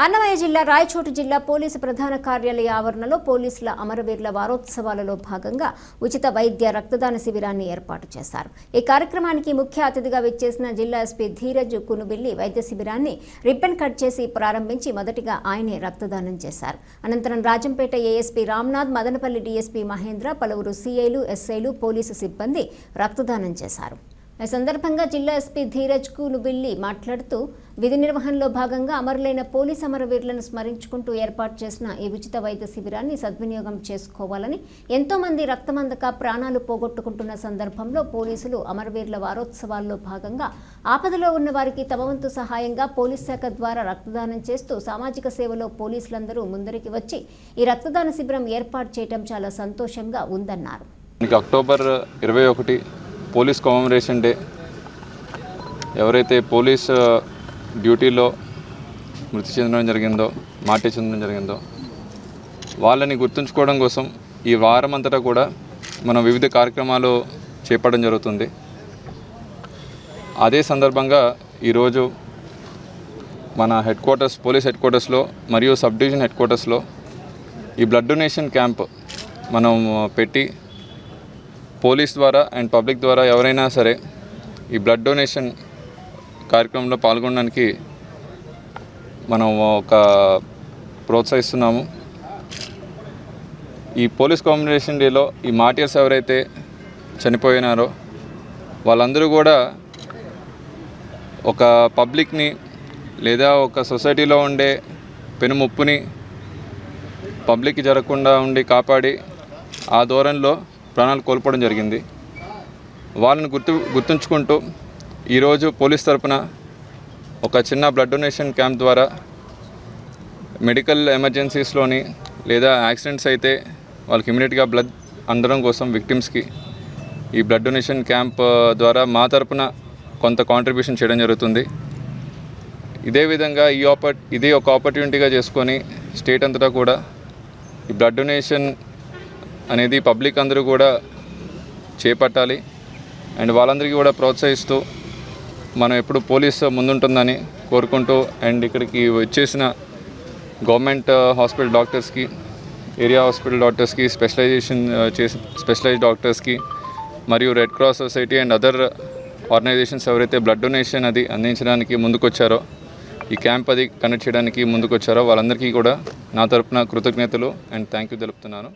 అన్నమయ్య జిల్లా రాయచోటి జిల్లా పోలీసు ప్రధాన కార్యాలయ ఆవరణలో పోలీసుల అమరవీరుల వారోత్సవాలలో భాగంగా ఉచిత వైద్య రక్తదాన శిబిరాన్ని ఏర్పాటు చేశారు. ఈ కార్యక్రమానికి ముఖ్య అతిథిగా విచ్చేసిన జిల్లా ఎస్పీ ధీరజ్ కునుబిల్లి వైద్య శిబిరాన్ని రిబ్బన్ కట్ చేసి ప్రారంభించి మొదటిగా ఆయనే రక్తదానం చేశారు. అనంతరం రాజంపేట ఏఎస్పీ రామ్నాథ్, మదనపల్లి డీఎస్పీ మహేంద్ర, పలువురు సీఐలు, ఎస్ఐలు, పోలీసు సిబ్బంది రక్తదానం చేశారు. ఈ సందర్భంగా జిల్లా ఎస్పీ ధీరజ్ కునుబిల్లి మాట్లాడుతూ విధి నిర్వహణలో భాగంగా అమరులైన పోలీస్ అమరవీరులను స్మరించుకుంటూ ఏర్పాటు చేసిన ఈ ఉచిత వైద్య శిబిరాన్ని సద్వినియోగం చేసుకోవాలని, ఎంతో మంది రక్తమందక ప్రాణాలు పోగొట్టుకుంటున్న సందర్భంలో పోలీసులు అమరవీరుల వారోత్సవాల్లో భాగంగా ఆపదలో ఉన్న వారికి తమ వంతు సహాయంగా పోలీస్ శాఖ ద్వారా రక్తదానం చేస్తూ సామాజిక సేవలో పోలీసులందరూ ముందరికి వచ్చి ఈ రక్తదాన శిబిరం ఏర్పాటు చేయడం చాలా సంతోషంగా ఉందన్నారు. October 21 police commemoration day. ఎవరైతే పోలీస్ డ్యూటీలో మృతి చెందడం జరిగిందో, మాటే చెందడం జరిగిందో వాళ్ళని గుర్తుంచుకోవడం కోసం ఈ వారం అంతటా కూడా మనం వివిధ కార్యక్రమాలు చేపట్టడం జరుగుతుంది. అదే సందర్భంగా ఈరోజు మన పోలీస్ హెడ్ క్వార్టర్స్లో మరియు సబ్ డివిజన్ హెడ్ క్వార్టర్స్లో ఈ బ్లడ్ డొనేషన్ క్యాంప్ మనం పెట్టి పోలీస్ ద్వారా అండ్ పబ్లిక్ ద్వారా ఎవరైనా సరే ఈ బ్లడ్ డొనేషన్ కార్యక్రమంలో పాల్గొనడానికి మనం ప్రోత్సహిస్తున్నాము. ఈ పోలీస్ కమెమరేషన్ డేలో ఈ మార్టియర్స్ ఎవరైతే చనిపోయినారో వాళ్ళందరూ కూడా ఒక పబ్లిక్ని లేదా ఒక సొసైటీలో ఉండే పెనుముప్పుని పబ్లిక్కి జరగకుండా ఉండి కాపాడి ఆ ధోరణిలో ప్రాణాలు కోల్పోవడం జరిగింది. వాళ్ళని గుర్తుంచుకుంటూ ఈరోజు పోలీస్ తరపున ఒక చిన్న బ్లడ్ డొనేషన్ క్యాంప్ ద్వారా మెడికల్ ఎమర్జెన్సీస్లోని లేదా యాక్సిడెంట్స్ అయితే వాళ్ళకి ఇమీడియట్గా బ్లడ్ అందడం కోసం విక్టిమ్స్కి ఈ బ్లడ్ డొనేషన్ క్యాంప్ ద్వారా మా తరపున కొంత కాంట్రిబ్యూషన్ చేయడం జరుగుతుంది. ఇదే విధంగా ఇది ఒక ఆపర్చునిటీగా చేసుకొని స్టేట్ అంతటా కూడా ఈ బ్లడ్ డొనేషన్ అనేది పబ్లిక్ అందరూ కూడా చేపట్టాలి. అండ్ వాళ్ళందరికీ కూడా ప్రోత్సహిస్తూ మనం ఎప్పుడు పోలీసు ముందుంటుందని కోరుకుంటూ, అండ్ ఇక్కడికి వచ్చేసిన గవర్నమెంట్ హాస్పిటల్ డాక్టర్స్కి, ఏరియా హాస్పిటల్ డాక్టర్స్కి, స్పెషలైజ్డ్ డాక్టర్స్కి మరియు red cross society and other organizations ఎవరైతే బ్లడ్ డొనేషన్ అది అందించడానికి ముందుకొచ్చారో, ఈ క్యాంప్ అది కండక్ట్ చేయడానికి ముందుకొచ్చారో వాళ్ళందరికీ కూడా నా తరపున కృతజ్ఞతలు అండ్ థ్యాంక్ యూ తెలుపుతున్నాను.